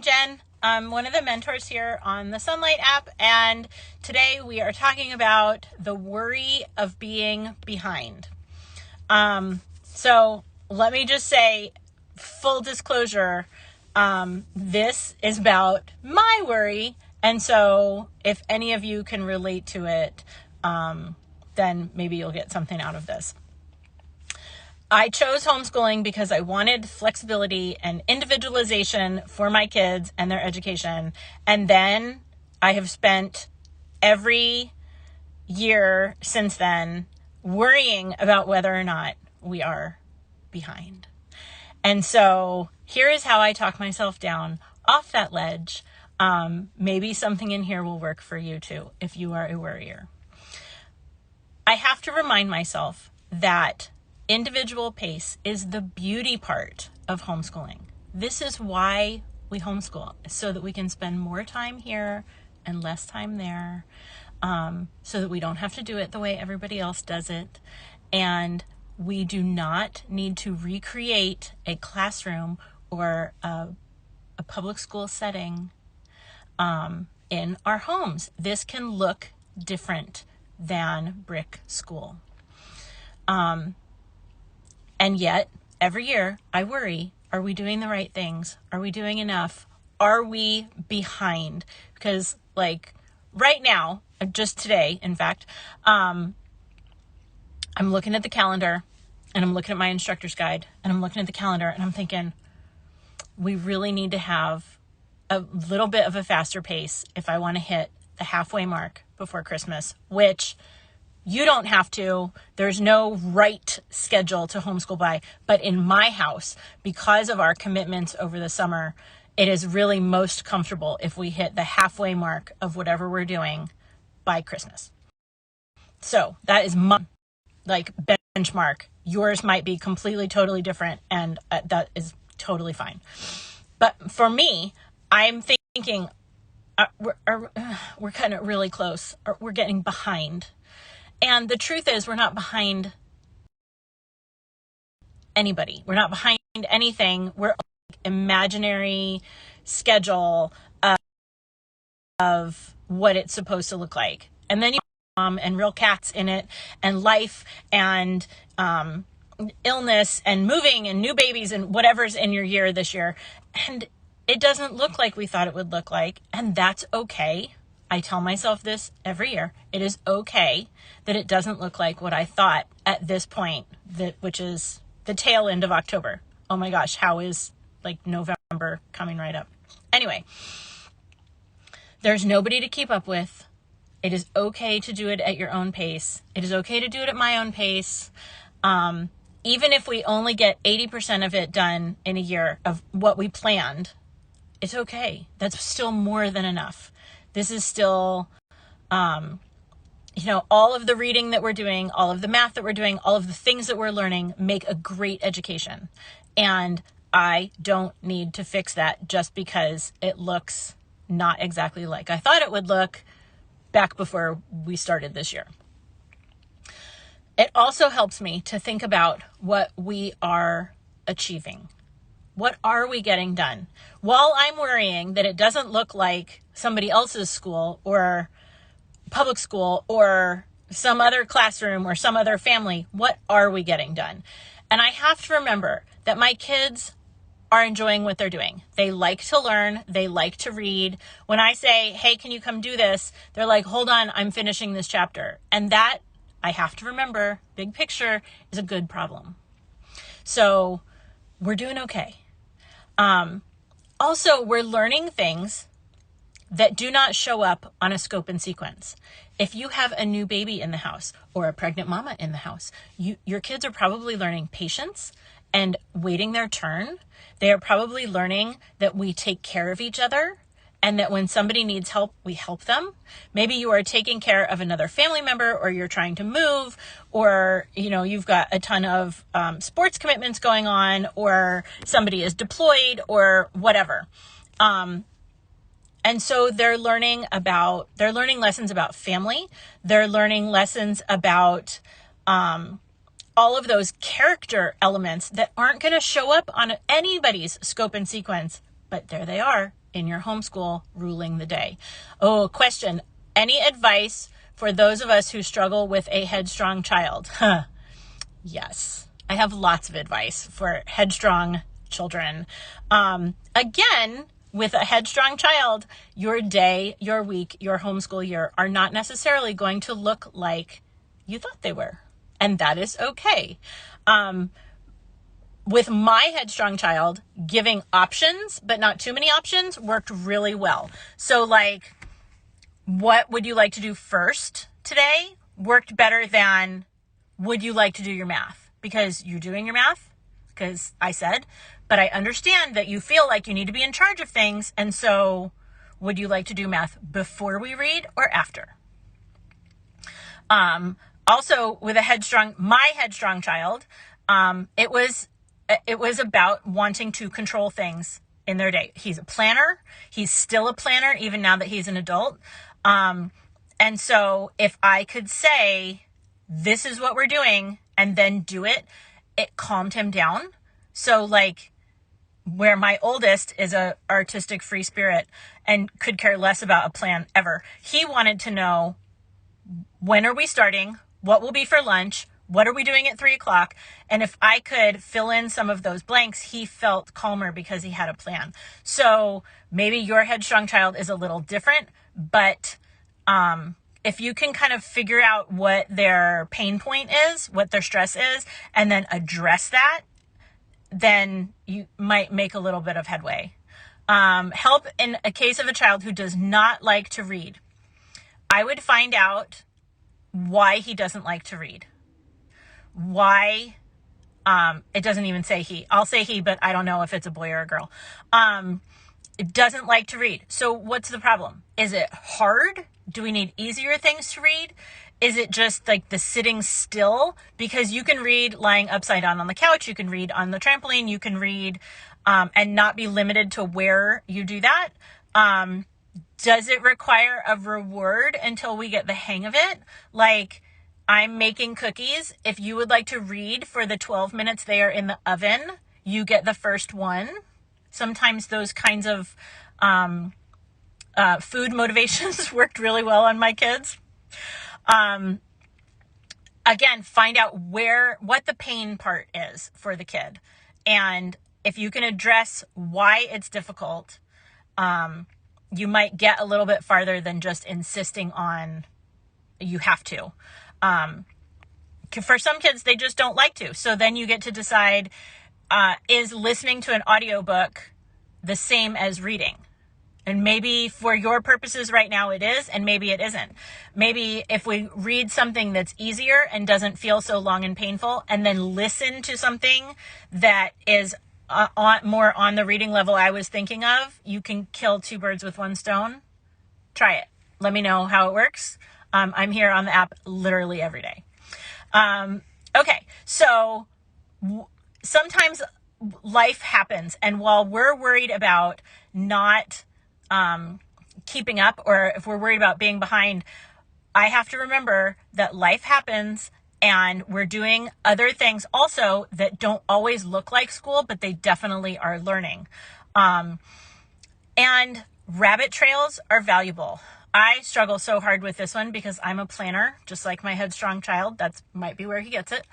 Jen. I'm one of the mentors here on the Sonlight app, and today we are talking about the worry of being behind. So let me just say, full disclosure, this is about my worry, and so if any of you can relate to it, then maybe you'll get something out of this. I chose homeschooling because I wanted flexibility and individualization for my kids and their education. And then I have spent every year since then worrying about whether or not we are behind. And so here is how I talk myself down off that ledge. Maybe something in here will work for you too, if you are a worrier. I have to remind myself that individual pace is the beauty part of homeschooling. This is why we homeschool, so that we can spend more time here and less time there, so that we don't have to do it the way everybody else does it. And we do not need to recreate a classroom or a public school setting in our homes. This can look different than brick school. And yet, every year, I worry, are we doing the right things? Are we doing enough? Are we behind? Because, right now, just today, in fact, I'm looking at the calendar, and I'm looking at my instructor's guide, and I'm looking at the calendar, and I'm thinking, we really need to have a little bit of a faster pace if I want to hit the halfway mark before Christmas, which you don't have to. There's no right schedule to homeschool by. But in my house, because of our commitments over the summer, it is really most comfortable if we hit the halfway mark of whatever we're doing by Christmas. So that is my benchmark. Yours might be completely, totally different, and that is totally fine. But for me, I'm thinking we're kind of really close. We're getting behind. And the truth is, we're not behind anybody. We're not behind anything. We're imaginary schedule of what it's supposed to look like. And then you have and real cats in it, and life, and illness, and moving, and new babies, and whatever's in your year this year. And it doesn't look like we thought it would look like, and that's okay. I tell myself this every year. It is okay that it doesn't look like what I thought at this point, which is the tail end of October. Oh my gosh, how is November coming right up? Anyway, there's nobody to keep up with. It is okay to do it at your own pace. It is okay to do it at my own pace. Even if we only get 80% of it done in a year of what we planned, it's okay. That's still more than enough. This is still, all of the reading that we're doing, all of the math that we're doing, all of the things that we're learning make a great education. And I don't need to fix that just because it looks not exactly like I thought it would look back before we started this year. It also helps me to think about what we are achieving. What are we getting done? While I'm worrying that it doesn't look like somebody else's school or public school or some other classroom or some other family, what are we getting done? And I have to remember that my kids are enjoying what they're doing. They like to learn. They like to read. When I say, hey, can you come do this? They're like, hold on, I'm finishing this chapter. And that, I have to remember, big picture, is a good problem. So we're doing okay. Also, we're learning things that do not show up on a scope and sequence. If you have a new baby in the house or a pregnant mama in the house, your kids are probably learning patience and waiting their turn. They are probably learning that we take care of each other and that when somebody needs help, we help them. Maybe you are taking care of another family member, or you're trying to move, or you've got a ton of sports commitments going on, or somebody is deployed, or whatever. And so they're learning lessons about family. They're learning lessons about all of those character elements that aren't going to show up on anybody's scope and sequence, but there they are in your homeschool ruling the day. Oh, question. Any advice for those of us who struggle with a headstrong child? Yes, I have lots of advice for headstrong children. Again, with a headstrong child, your day, your week, your homeschool year are not necessarily going to look like you thought they were. And that is okay. With my headstrong child, giving options, but not too many options, worked really well. So like, what would you like to do first today worked better than would you like to do your math? Because you're doing your math, because I said, but I understand that you feel like you need to be in charge of things. And so would you like to do math before we read or after? Also with my headstrong child, it was about wanting to control things in their day. He's a planner. He's still a planner, even now that he's an adult. And so if I could say, this is what we're doing, and then do it, it calmed him down. So like, where my oldest is a artistic free spirit and could care less about a plan ever, he wanted to know, when are we starting? What will be for lunch? What are we doing at 3:00? And if I could fill in some of those blanks, he felt calmer because he had a plan. So maybe your headstrong child is a little different, but if you can kind of figure out what their pain point is, what their stress is, and then address that, then you might make a little bit of headway. Help in a case of a child who does not like to read. I would find out why he doesn't like to read. Why, it doesn't even say he. I'll say he, but I don't know if it's a boy or a girl. It doesn't like to read. So what's the problem? Is it hard? Do we need easier things to read? Is it just like the sitting still? Because you can read lying upside down on the couch. You can read on the trampoline. You can read and not be limited to where you do that. Does it require a reward until we get the hang of it? Like, I'm making cookies. If you would like to read for the 12 minutes they are in the oven, you get the first one. Sometimes those kinds of food motivations worked really well on my kids. Again, find out what the pain part is for the kid. And if you can address why it's difficult, you might get a little bit farther than just insisting on you have to. For some kids, they just don't like to. So then you get to decide, is listening to an audiobook the same as reading? And maybe for your purposes right now it is, and maybe it isn't. Maybe if we read something that's easier and doesn't feel so long and painful, and then listen to something that is more on the reading level I was thinking of, you can kill two birds with one stone. Try it. Let me know how it works. I'm here on the app literally every day. Okay, so sometimes life happens, and while we're worried about not keeping up, or if we're worried about being behind, I have to remember that life happens and we're doing other things also that don't always look like school, but they definitely are learning. And rabbit trails are valuable. I struggle so hard with this one because I'm a planner, just like my headstrong child. That might be where he gets it.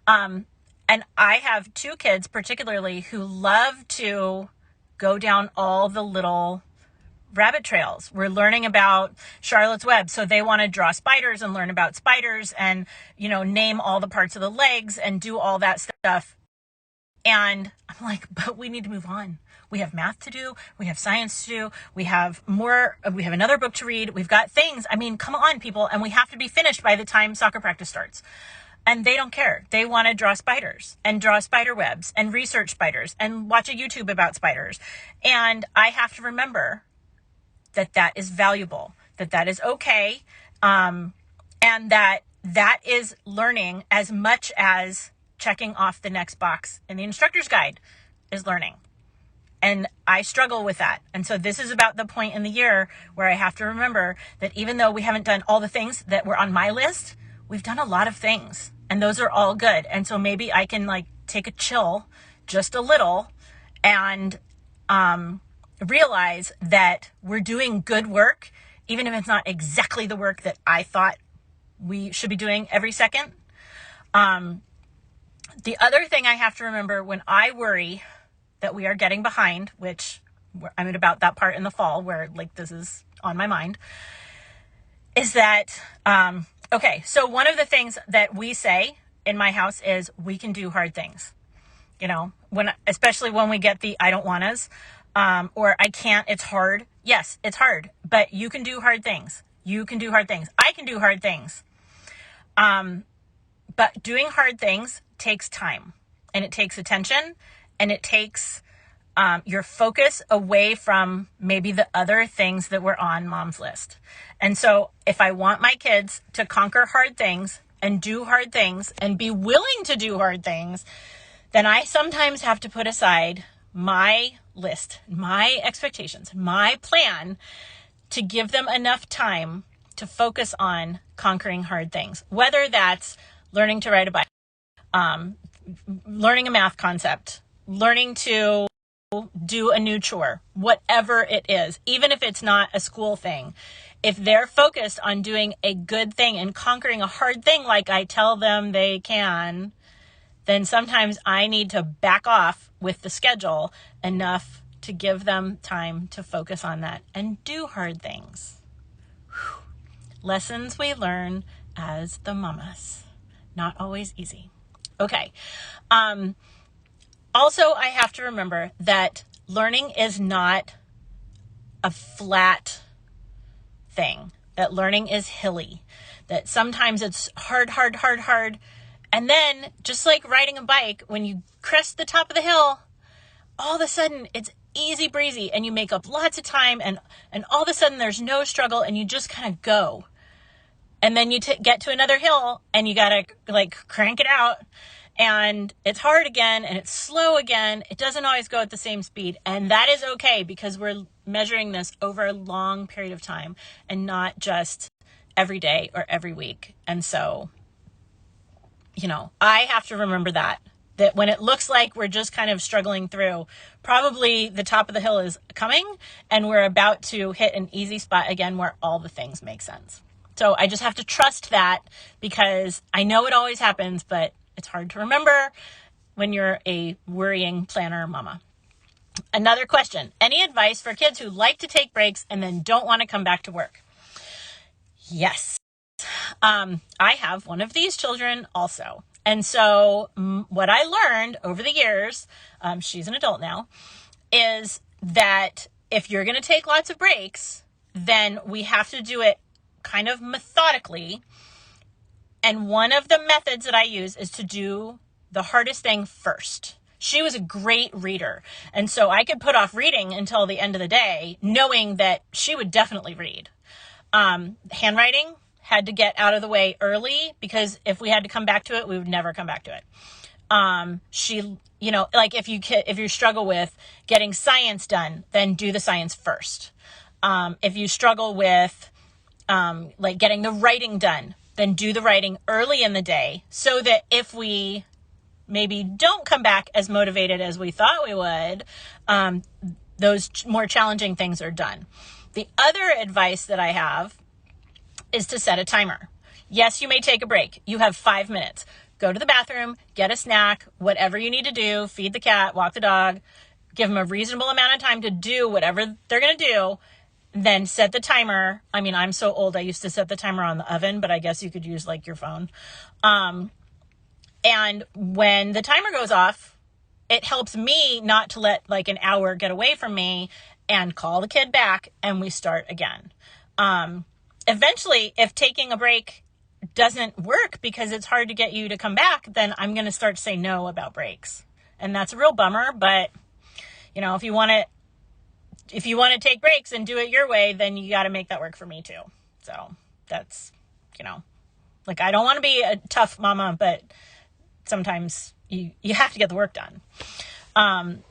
And I have two kids particularly who love to go down all the little rabbit trails. We're learning about Charlotte's Web, so they want to draw spiders and learn about spiders and, name all the parts of the legs and do all that stuff. And I'm like, but we need to move on. We have math to do. We have science to do. We have another book to read. We've got things. Come on, people. And we have to be finished by the time soccer practice starts. And they don't care. They want to draw spiders and draw spider webs and research spiders and watch a YouTube about spiders. And I have to remember that is valuable, that is okay. And that is learning as much as checking off the next box in the instructor's guide is learning. And I struggle with that. And so this is about the point in the year where I have to remember that even though we haven't done all the things that were on my list, we've done a lot of things and those are all good. And so maybe I can take a chill just a little and realize that we're doing good work, even if it's not exactly the work that I thought we should be doing every second. The other thing I have to remember when I worry that we are getting behind, which I'm at about that part in the fall where like this is on my mind, is that, okay, so one of the things that we say in my house is we can do hard things. You know, especially when we get the I don't wannas, or I can't, it's hard. Yes, it's hard, but you can do hard things. You can do hard things. I can do hard things. But doing hard things takes time, and it takes attention, and it takes your focus away from maybe the other things that were on mom's list. And so if I want my kids to conquer hard things and do hard things and be willing to do hard things, then I sometimes have to put aside my list, my expectations, my plan to give them enough time to focus on conquering hard things, whether that's learning to ride a bike, learning a math concept, learning to do a new chore, whatever it is, even if it's not a school thing. If they're focused on doing a good thing and conquering a hard thing like I tell them they can, then sometimes I need to back off with the schedule enough to give them time to focus on that and do hard things. Whew. Lessons we learn as the mamas. Not always easy. Okay. Also, I have to remember that learning is not a flat thing, that learning is hilly, that sometimes it's hard. And then just like riding a bike, when you crest the top of the hill, all of a sudden it's easy breezy and you make up lots of time and all of a sudden there's no struggle and you just kind of go. And then you get to another hill and you got to like crank it out and it's hard again and it's slow again. It doesn't always go at the same speed. And that is okay because we're measuring this over a long period of time and not just every day or every week. And so, you know, I have to remember that when it looks like we're just kind of struggling through, probably the top of the hill is coming and we're about to hit an easy spot again where all the things make sense. So I just have to trust that because I know it always happens, but it's hard to remember when you're a worrying planner mama. Another question, any advice for kids who like to take breaks and then don't want to come back to work? Yes. I have one of these children also. And so what I learned over the years, she's an adult now, is that if you're going to take lots of breaks, then we have to do it kind of methodically. And one of the methods that I use is to do the hardest thing first. She was a great reader. And so I could put off reading until the end of the day, knowing that she would definitely read. Handwriting had to get out of the way early because if we had to come back to it, we would never come back to it. She, you know, like if you struggle with getting science done, then do the science first. If you struggle with, like getting the writing done, then do the writing early in the day so that if we maybe don't come back as motivated as we thought we would, those more challenging things are done. The other advice that I have is to set a timer. Yes, you may take a break. You have 5 minutes. Go to the bathroom, get a snack, whatever you need to do, feed the cat, walk the dog, give them a reasonable amount of time to do whatever they're going to do, then set the timer. I mean, I'm so old, I used to set the timer on the oven, but I guess you could use like your phone. And when the timer goes off, it helps me not to let like an hour get away from me and call the kid back and we start again. Eventually, if taking a break doesn't work because it's hard to get you to come back, then I'm going to start to say no about breaks. And that's a real bummer, but you know, if you want to take breaks and do it your way, then you got to make that work for me too. So that's, you know, like I don't want to be a tough mama, but sometimes you have to get the work done.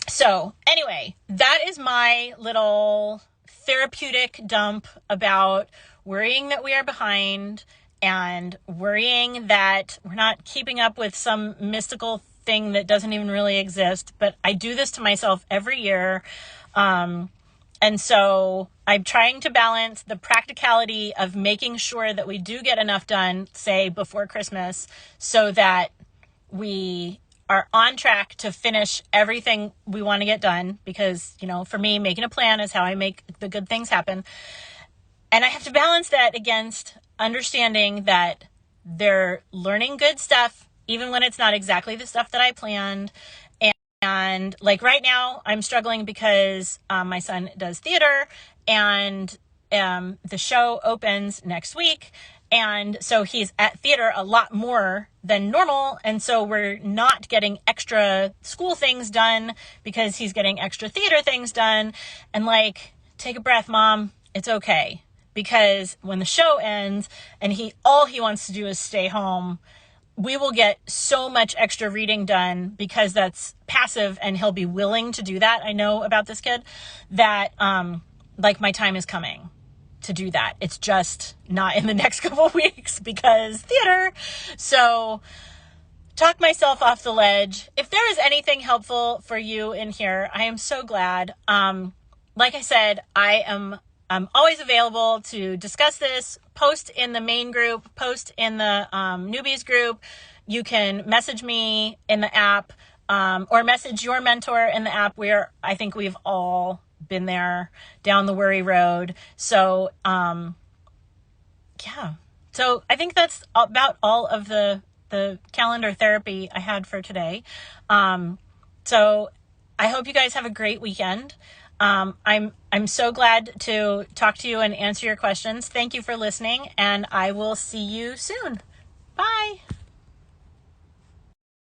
So anyway, that is my little therapeutic dump about worrying that we are behind and worrying that we're not keeping up with some mystical thing that doesn't even really exist. But I do this to myself every year. And so I'm trying to balance the practicality of making sure that we do get enough done, say, before Christmas, so that we are on track to finish everything we want to get done. Because, for me, making a plan is how I make the good things happen. And I have to balance that against understanding that they're learning good stuff, even when it's not exactly the stuff that I planned. And like right now, I'm struggling because my son does theater, and the show opens next week. And so he's at theater a lot more than normal. And so we're not getting extra school things done because he's getting extra theater things done. And take a breath, Mom. It's okay. Because when the show ends and all he wants to do is stay home, we will get so much extra reading done because that's passive and he'll be willing to do that. I know about this kid that, my time is coming to do that. It's just not in the next couple of weeks because theater. So talk myself off the ledge. If there is anything helpful for you in here, I am so glad. Like I said, I'm always available to discuss this. Post in the main group, post in the newbies group. You can message me in the app, or message your mentor in the app, where I think we've all been there down the worry road. So, yeah. So I think that's about all of the calendar therapy I had for today. So I hope you guys have a great weekend. I'm so glad to talk to you and answer your questions. Thank you for listening, and I will see you soon. Bye.